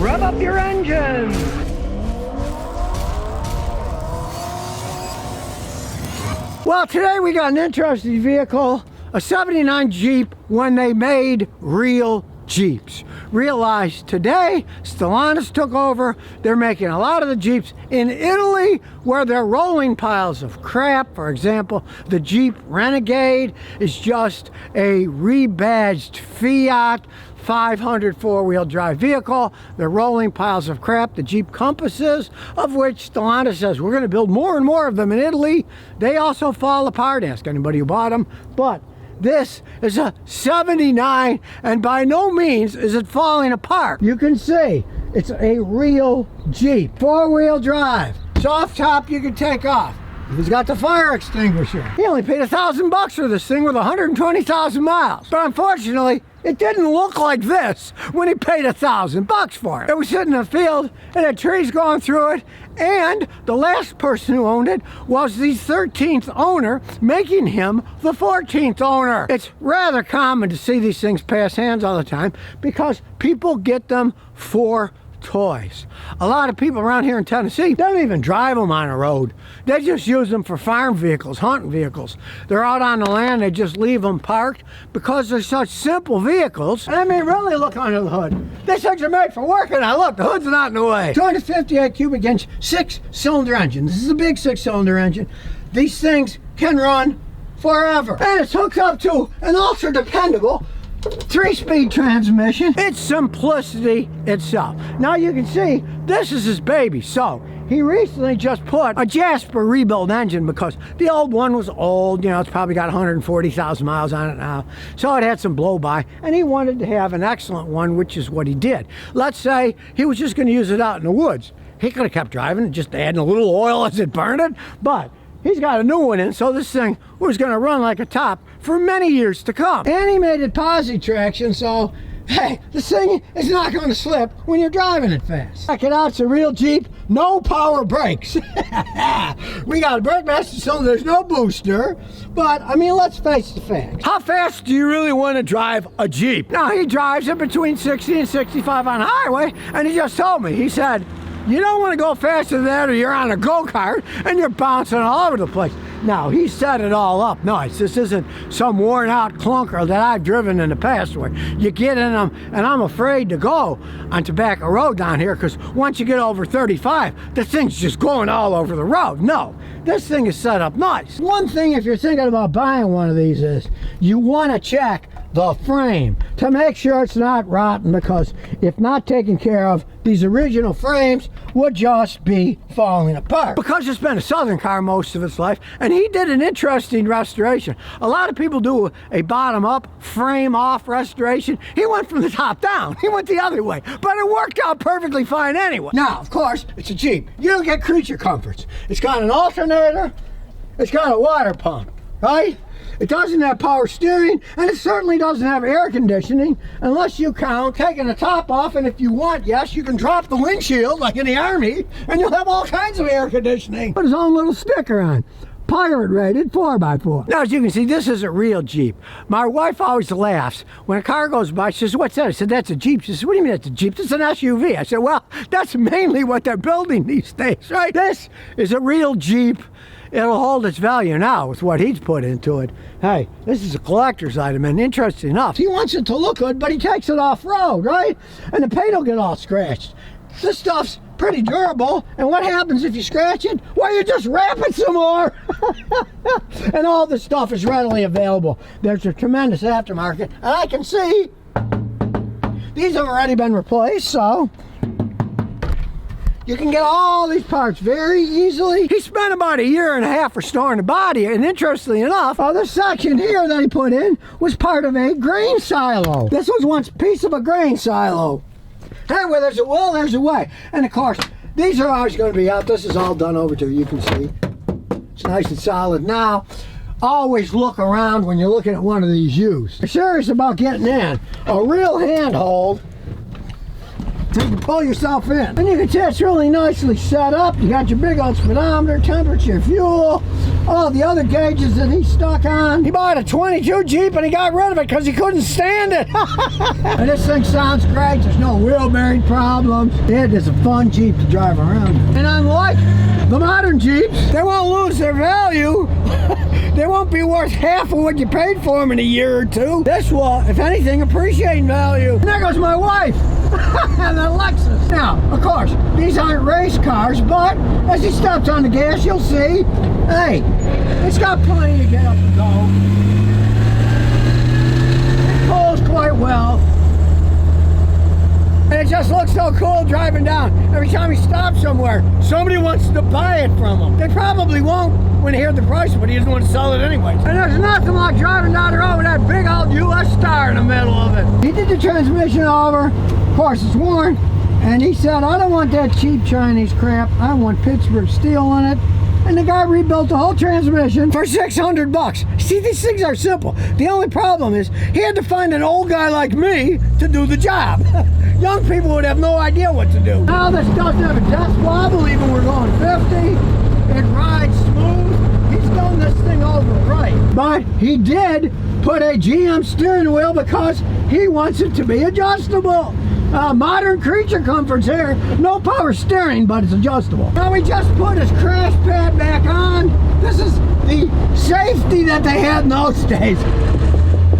Rev up your engine. Well, today we got an interesting vehicle, a 79 Jeep when they made real Jeeps. Realized today, Stellantis took over. They're making a lot of the Jeeps in Italy where they're rolling piles of crap. For example, the Jeep Renegade is just a rebadged Fiat 500 four-wheel drive vehicle. They're rolling piles of crap. The Jeep Compasses, of which Stellantis says we're going to build more and more of them in Italy, they also fall apart. Ask anybody who bought them. But this is a 79, and by no means is it falling apart. You can see it's a real Jeep. Four-wheel drive. Soft top you can take off. He's got the fire extinguisher. He only paid $1,000 for this thing with 120,000 miles. But unfortunately, it didn't look like this when he paid $1,000 for it. It was sitting in a field, and had trees going through it, and the last person who owned it was the 13th owner, making him the 14th owner. It's rather common to see these things pass hands all the time because people get them for toys. A lot of people around here in Tennessee don't even drive them on the road. They just use them for farm vehicles, hunting vehicles. They're out on the land, they just leave them parked because they're such simple vehicles. I mean, really look under the hood. These things are made for working. Now look, the hood's not in the way. 258 cubic inch, 6-cylinder engine. This is a big 6-cylinder engine. These things can run forever. And it's hooked up to an ultra dependable 3-speed transmission. It's simplicity itself. Now you can see this is his baby. So he recently just put a Jasper rebuild engine because the old one was old. You know, it's probably got 140,000 miles on it now. So it had some blow by, and he wanted to have an excellent one, which is what he did. Let's say he was just going to use it out in the woods. He could have kept driving, just adding a little oil as it burned it, but he's got a new one in, so this thing was going to run like a top for many years to come. And he made it posi traction, so hey, this thing is not going to slip when you're driving it fast. Check it out, it's a real Jeep, no power brakes. We got a brake master cylinder, there's no booster, but I mean, let's face the facts. How fast do you really want to drive a Jeep? Now, he drives it between 60 and 65 on the highway, and he just told me, he said, you don't want to go faster than that or you're on a go-kart and you're bouncing all over the place. Now, he set it all up nice. This isn't some worn-out clunker that I've driven in the past where you get in them, and I'm afraid to go on Tobacco Road down here because once you get over 35, the thing's just going all over the road. No, this thing is set up nice. One thing if you're thinking about buying one of these is you want to check the frame to make sure it's not rotten, because if not taken care of, these original frames would just be falling apart. Because it's been a Southern car most of its life, and he did an interesting restoration. A lot of people do a bottom-up, frame-off restoration. He went from the top down. He went the other way, but it worked out perfectly fine anyway. Now, of course, it's a Jeep. You don't get creature comforts. It's got an alternator. It's got a water pump, right? It doesn't have power steering, and it certainly doesn't have air conditioning unless you count taking the top off, and if you want, yes, you can drop the windshield like in the Army, and you'll have all kinds of air conditioning. Put his own little sticker on. Pirate rated 4x4. Now, as you can see, this is a real Jeep. My wife always laughs. When a car goes by, she says, what's that? I said, that's a Jeep. She says, what do you mean that's a Jeep? It's an SUV. I said, well, that's mainly what they're building these days, right? This is a real Jeep. It'll hold its value now with what he's put into it. Hey, this is a collector's item, and interesting enough, he wants it to look good, but he takes it off-road, right? And the paint will get all scratched. This stuff's pretty durable, and what happens if you scratch it? Well, you just wrap it some more. And all this stuff is readily available. There's a tremendous aftermarket, and I can see these have already been replaced, so you can get all these parts very easily. He spent about 1.5 years restoring the body, and interestingly enough, this section here that he put in was part of a grain silo. This was once a piece of a grain silo. Hey, where there's a will, there's a way. And of course, these are always going to be out. This is all done over to, you can see. It's nice and solid now. Always look around when you're looking at one of these used. If you're serious about getting in, a real handhold, so you can pull yourself in. And you can see it's really nicely set up. You got your big old speedometer, temperature, fuel, all the other gauges that he stuck on. He bought a 22 Jeep and he got rid of it because he couldn't stand it. And this thing sounds great. There's no wheel bearing problems. It is a fun Jeep to drive around. And unlike the modern Jeeps, they won't lose their value. They won't be worth half of what you paid for them in a year or two. This will, if anything, appreciate in value. And there goes my wife. And the Lexus. Now, of course, these aren't race cars, but as he stops on the gas, you'll see, hey, it's got plenty to get up and go. It pulls quite well. And it just looks so cool driving down. Every time he stops somewhere, somebody wants to buy it from him. They probably won't when they hear the price, but he doesn't want to sell it anyways. And there's nothing like driving down the road with that big old US Star in the middle of it. He did the transmission over. Of course, it's worn. And he said, I don't want that cheap Chinese crap. I want Pittsburgh steel in it. And the guy rebuilt the whole transmission for $600. See, these things are simple. The only problem is he had to find an old guy like me to do the job. Young people would have no idea what to do. Now this doesn't have a death wobble, even we're going 50. It rides smooth. He's done this thing over right. But he did put a GM steering wheel because he wants it to be adjustable. Modern creature comforts here. No power steering, but it's adjustable. Now we just put his crash pad back on. This is the safety that they had in those days.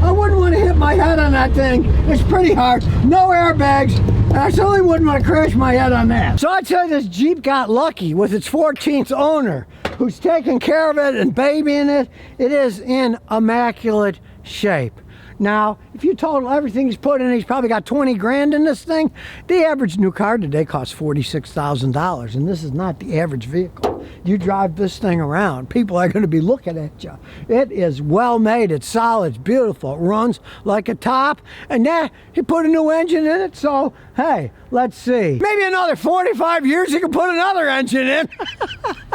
I wouldn't want to hit my head on that thing. It's pretty hard. No airbags. And I certainly wouldn't want to crash my head on that. So I'd say this Jeep got lucky with its 14th owner, who's taking care of it and babying it. It is in immaculate shape. Now, if you total everything he's put in, he's probably got 20 grand in this thing. The average new car today costs $46,000, and this is not the average vehicle. You drive this thing around, people are going to be looking at you. It is well made, it's solid, it's beautiful, it runs like a top, and yeah, he put a new engine in it, so hey, let's see. Maybe another 45 years he can put another engine in.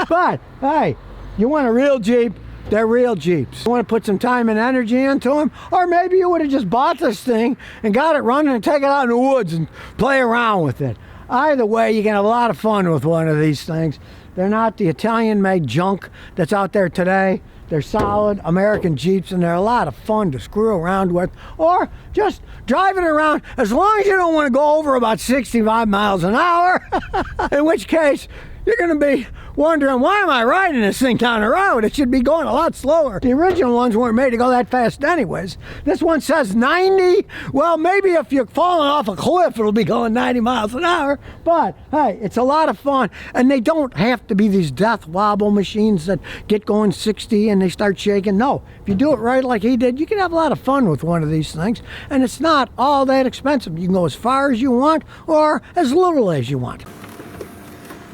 But hey, you want a real Jeep? They're real Jeeps. You want to put some time and energy into them? Or maybe you would have just bought this thing and got it running and take it out in the woods and play around with it. Either way, you can have a lot of fun with one of these things. They're not the Italian-made junk that's out there today. They're solid American Jeeps, and they're a lot of fun to screw around with, or just driving around, as long as you don't want to go over about 65 miles an hour, in which case you're going to be wondering, why am I riding this thing down the road? It should be going a lot slower. The original ones weren't made to go that fast anyways. This one says 90. Well, maybe if you're falling off a cliff, it'll be going 90 miles an hour. But hey, it's a lot of fun. And they don't have to be these death wobble machines that get going 60 and they start shaking. No, if you do it right like he did, you can have a lot of fun with one of these things. And it's not all that expensive. You can go as far as you want or as little as you want.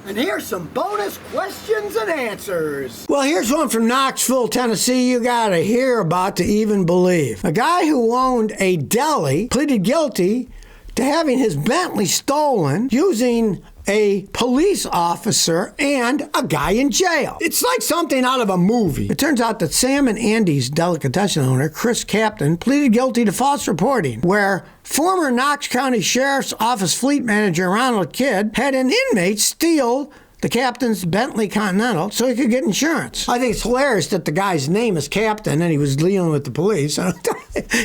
And here's some bonus questions and answers. Well, here's one from Knoxville, Tennessee, you gotta hear about to even believe. A guy who owned a deli pleaded guilty to having his Bentley stolen using a police officer and a guy in jail. It's like something out of a movie. It turns out that Sam and Andy's delicatessen owner, Chris Captain, pleaded guilty to false reporting, where former Knox County Sheriff's Office fleet manager Ronald Kidd had an inmate steal the captain's Bentley Continental so he could get insurance. I think it's hilarious that the guy's name is Captain and he was dealing with the police.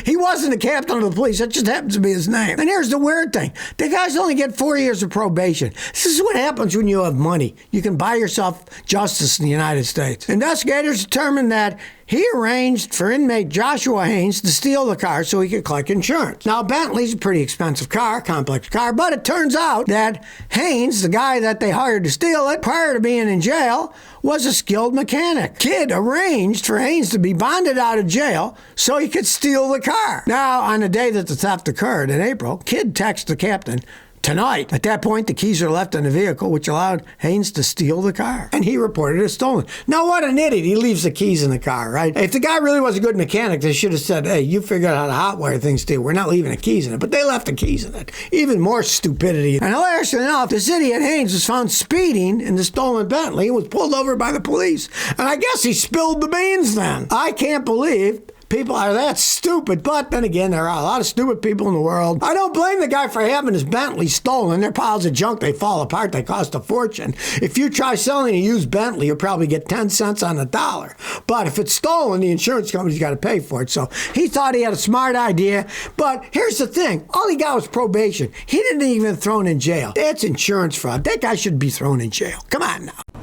He wasn't the captain of the police, that just happens to be his name. And here's the weird thing. The guys only get 4 years of probation. This is what happens when you have money. You can buy yourself justice in the United States. Investigators determined that he arranged for inmate Joshua Haynes to steal the car so he could collect insurance. Now, Bentley's a pretty expensive car, complex car, but it turns out that Haynes, the guy that they hired to steal it prior to being in jail, was a skilled mechanic. Kidd arranged for Haynes to be bonded out of jail so he could steal the car. Now, on the day that the theft occurred in April, Kidd texted the captain, "Tonight." At that point, the keys are left in the vehicle, which allowed Haynes to steal the car. And he reported it stolen. Now, what an idiot. He leaves the keys in the car, right? If the guy really was a good mechanic, they should have said, hey, you figured out how to hotwire things too. We're not leaving the keys in it. But they left the keys in it. Even more stupidity. And hilariously enough, this idiot Haynes was found speeding in the stolen Bentley and was pulled over by the police. And I guess he spilled the beans then. I can't believe people are that stupid. But then again, there are a lot of stupid people in the world. I don't blame the guy for having his Bentley stolen. They're piles of junk. They fall apart. They cost a fortune. If you try selling a used Bentley, you'll probably get 10 cents on the dollar. But if it's stolen, the insurance company's got to pay for it. So he thought he had a smart idea. But here's the thing. All he got was probation. He didn't even thrown in jail. That's insurance fraud. That guy should be thrown in jail. Come on now.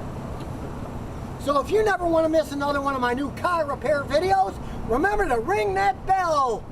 So if you never want to miss another one of my new car repair videos, remember to ring that bell.